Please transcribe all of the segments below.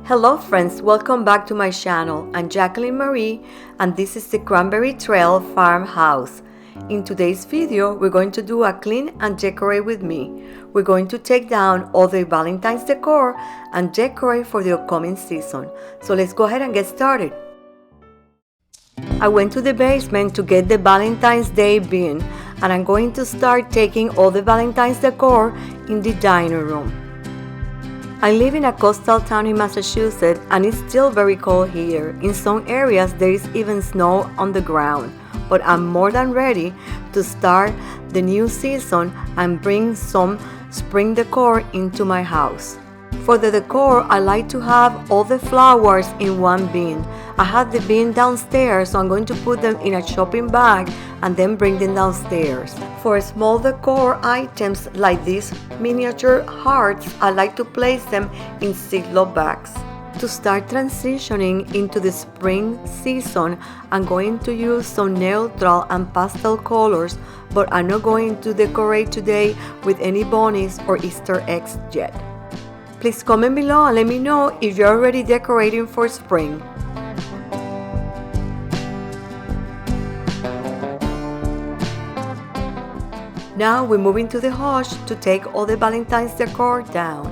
Hello friends, welcome back to my channel. I'm Jacqueline Marie and this is the Cranberry Trail Farmhouse. In today's video, we're going to do a clean and decorate with me. We're going to take down all the Valentine's decor and decorate for the upcoming season. So let's go ahead and get started. I went to the basement to get the Valentine's Day bin and I'm going to start taking all the Valentine's decor in the dining room. I live in a coastal town in Massachusetts and it's still very cold here. In some areas there is even snow on the ground, but I'm more than ready to start the new season and bring some spring decor into my house. For the decor, I like to have all the flowers in one bin. I have the bin downstairs, so I'm going to put them in a shopping bag and then bring them downstairs. For small decor items like these miniature hearts, I like to place them in Ziploc bags. To start transitioning into the spring season, I'm going to use some neutral and pastel colors, but I'm not going to decorate today with any bunnies or Easter eggs yet. Please comment below and let me know if you're already decorating for spring. Now we're moving to the hutch to take all the Valentine's decor down.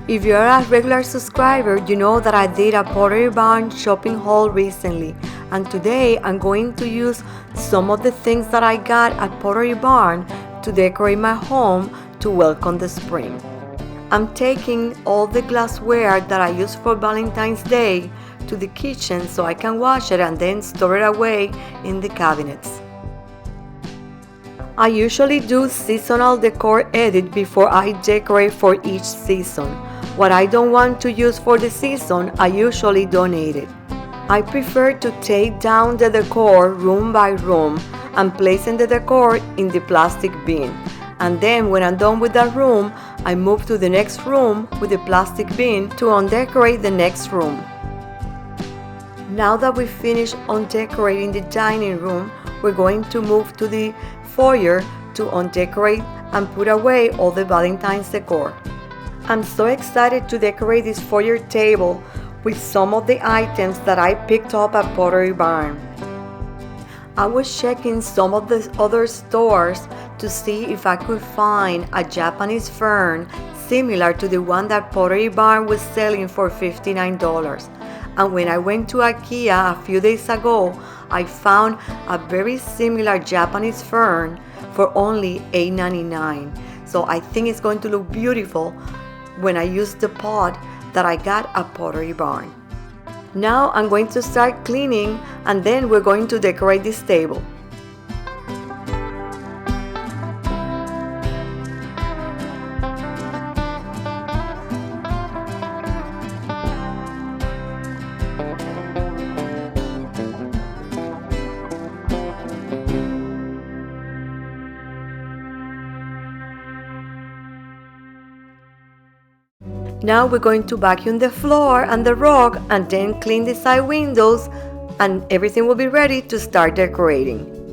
If you're a regular subscriber, you know that I did a Pottery Barn shopping haul recently, and today I'm going to use some of the things that I got at Pottery Barn to decorate my home to welcome the spring. I'm taking all the glassware that I use for Valentine's Day to the kitchen so I can wash it and then store it away in the cabinets. I usually do seasonal decor edit before I decorate for each season. What I don't want to use for the season, I usually donate it. I prefer to take down the decor room by room and placing the decor in the plastic bin. And then when I'm done with that room, I move to the next room with the plastic bin to undecorate the next room. Now that we finished undecorating the dining room, we're going to move to the foyer to undecorate and put away all the Valentine's decor. I'm so excited to decorate this foyer table with some of the items that I picked up at Pottery Barn. I was checking some of the other stores to see if I could find a Japanese fern similar to the one that Pottery Barn was selling for $59. And when I went to IKEA a few days ago, I found a very similar Japanese fern for only $8.99. So I think it's going to look beautiful when I use the pot that I got at Pottery Barn. Now I'm going to start cleaning and then we're going to decorate this table. Now we're going to vacuum the floor and the rug and then clean the side windows and everything will be ready to start decorating.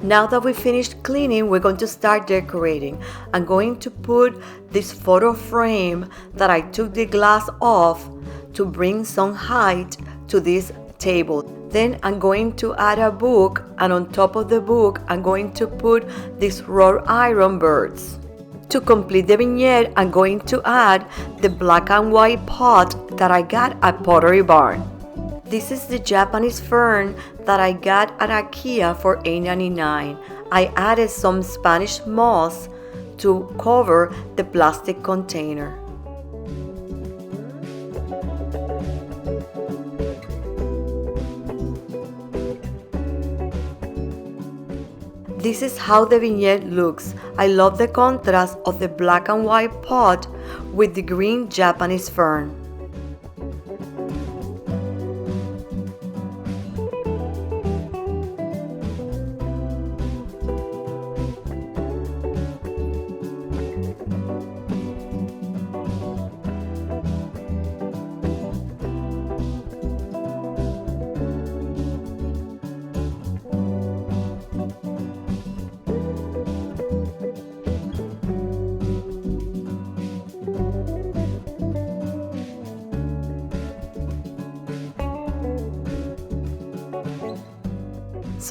Now that we finished cleaning, we're going to start decorating. I'm going to put this photo frame that I took the glass off to bring some height to this table. Then I'm going to add a book, and on top of the book, I'm going to put these wrought iron birds. To complete the vignette, I'm going to add the black and white pot that I got at Pottery Barn. This is the Japanese fern that I got at IKEA for $8.99. I added some Spanish moss to cover the plastic container. This is how the vignette looks. I love the contrast of the black and white pot with the green Japanese fern.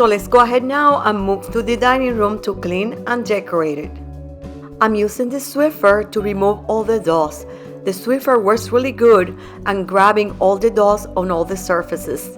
So let's go ahead now and move to the dining room to clean and decorate it. I'm using the Swiffer to remove all the dust. The Swiffer works really good and grabbing all the dust on all the surfaces.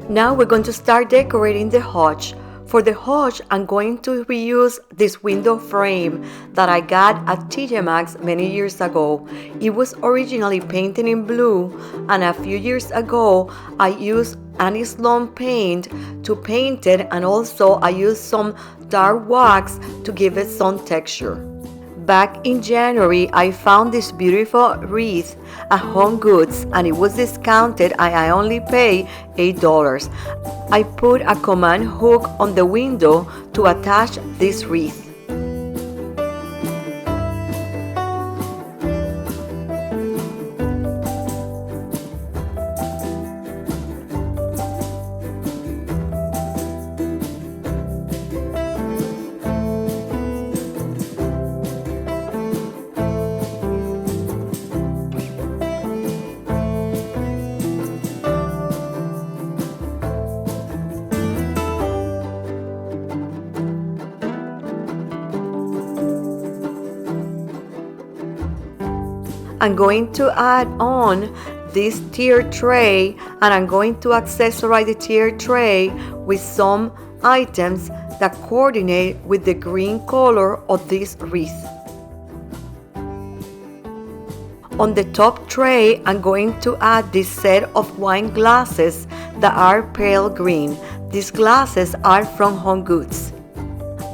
Now we're going to start decorating the hutch. For the hutch, I'm going to reuse this window frame that I got at TJ Maxx many years ago. It was originally painted in blue, and a few years ago I used Annie Sloan paint to paint it, and also I used some dark wax to give it some texture. Back in January, I found this beautiful wreath at Home Goods and it was discounted and I only paid $8. I put a command hook on the window to attach this wreath. I'm going to add on this tier tray and I'm going to accessorize the tier tray with some items that coordinate with the green color of this wreath. On the top tray, I'm going to add this set of wine glasses that are pale green. These glasses are from Home Goods.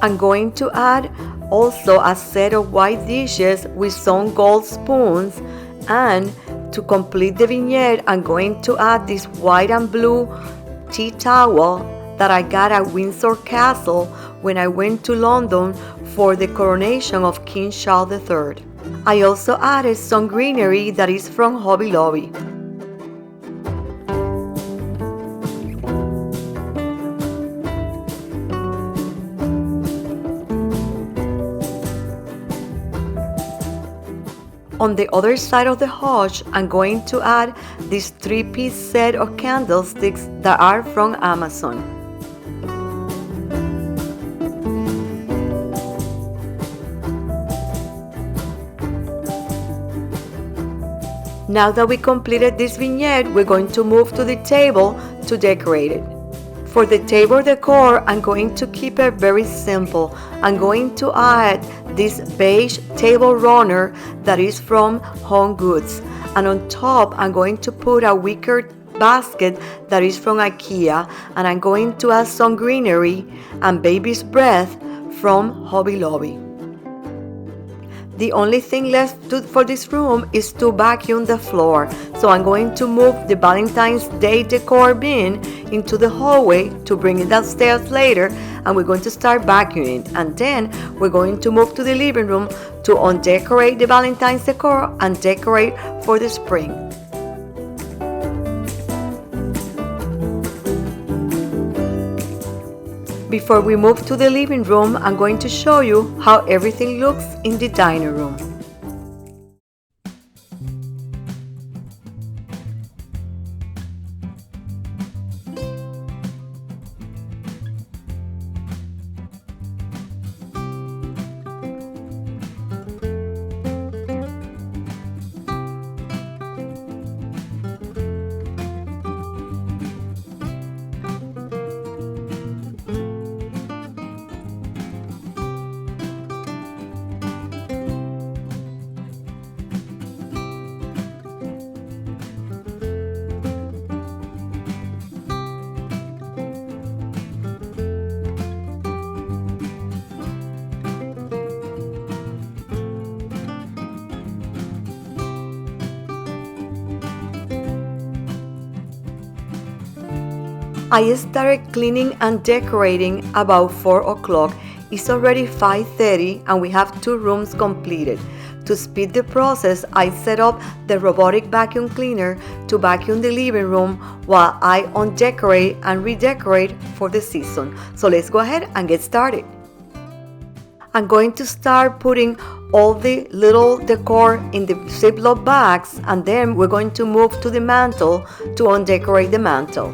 I'm going to add also a set of white dishes with some gold spoons, and to complete the vignette I'm going to add this white and blue tea towel that I got at Windsor Castle when I went to London for the coronation of King Charles III. I also added some greenery that is from Hobby Lobby. On the other side of the hutch, I'm going to add this 3-piece set of candlesticks that are from Amazon. Now that we completed this vignette, we're going to move to the table to decorate it. For the table decor, I'm going to keep it very simple. I'm going to add this beige table runner that is from Home Goods. And on top, I'm going to put a wicker basket that is from IKEA. And I'm going to add some greenery and baby's breath from Hobby Lobby. The only thing left for this room is to vacuum the floor. So I'm going to move the Valentine's Day decor bin into the hallway to bring it downstairs later, and we're going to start vacuuming. And then we're going to move to the living room to undecorate the Valentine's decor and decorate for the spring. Before we move to the living room, I'm going to show you how everything looks in the dining room. I started cleaning and decorating about 4 o'clock. It's already 5:30 and we have 2 rooms completed. To speed the process, I set up the robotic vacuum cleaner to vacuum the living room while I undecorate and redecorate for the season. So let's go ahead and get started. I'm going to start putting all the little decor in the Ziploc bags, and then we're going to move to the mantle to undecorate the mantle.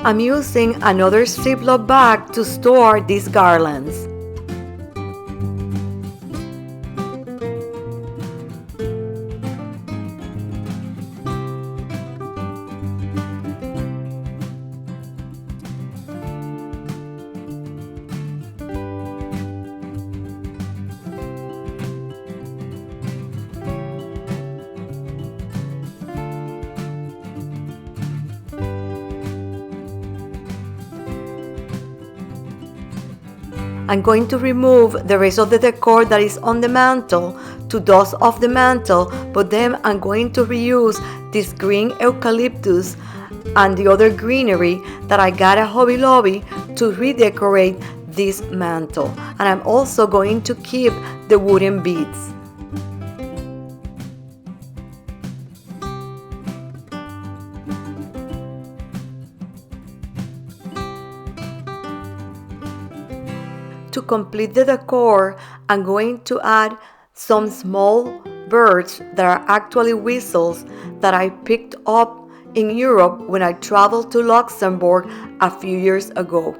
I'm using another Ziploc bag to store these garlands. I'm going to remove the rest of the decor that is on the mantle to dust off the mantle, but then I'm going to reuse this green eucalyptus and the other greenery that I got at Hobby Lobby to redecorate this mantle. And I'm also going to keep the wooden beads. To complete the decor, I'm going to add some small birds that are actually whistles that I picked up in Europe when I traveled to Luxembourg a few years ago.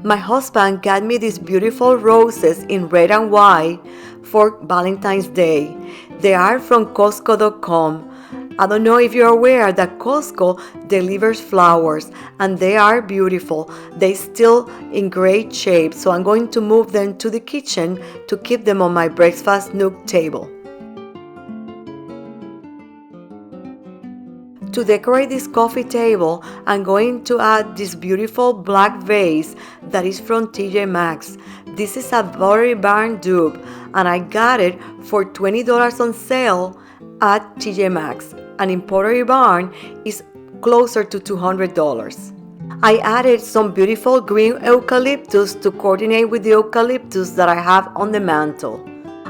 My husband got me these beautiful roses in red and white for Valentine's Day. They are from Costco.com. I don't know if you're aware that Costco delivers flowers and they are beautiful. They still in great shape, so I'm going to move them to the kitchen to keep them on my breakfast nook table. To decorate this coffee table, I'm going to add this beautiful black vase that is from TJ Maxx. This is a Pottery Barn dupe, and I got it for $20 on sale at TJ Maxx, and in Pottery Barn is closer to $200. I added some beautiful green eucalyptus to coordinate with the eucalyptus that I have on the mantle.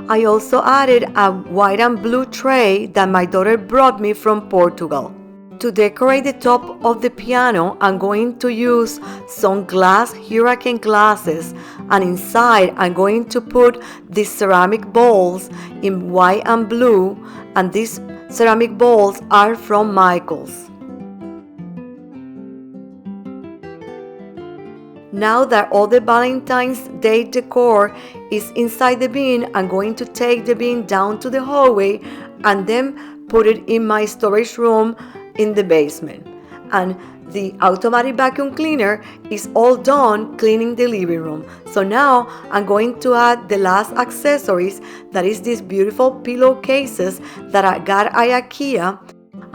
I also added a white and blue tray that my daughter brought me from Portugal. To decorate the top of the piano, I'm going to use some glass hurricane glasses, and inside I'm going to put these ceramic bowls in white and blue, and these ceramic bowls are from Michael's. Now that all the Valentine's Day decor is inside the bin, I'm going to take the bin down to the hallway and then put it in my storage room in the basement. And the automatic vacuum cleaner is all done cleaning the living room. So now I'm going to add the last accessories, that is these beautiful pillowcases that I got at IKEA.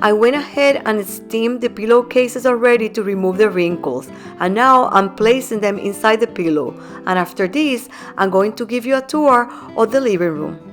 I went ahead and steamed the pillowcases already to remove the wrinkles, and now I'm placing them inside the pillow. And after this, I'm going to give you a tour of the living room.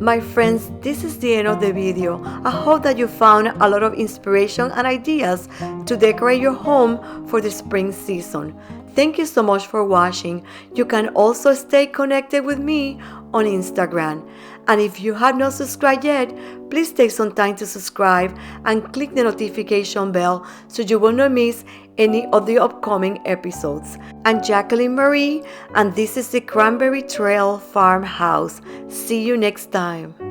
My friends, this is the end of the video. I hope that you found a lot of inspiration and ideas to decorate your home for the spring season. Thank you so much for watching. You can also stay connected with me on Instagram. And if you have not subscribed yet, please take some time to subscribe and click the notification bell so you will not miss any of the upcoming episodes. I'm Jacqueline Marie, and this is the Cranberry Trail Farmhouse. See you next time.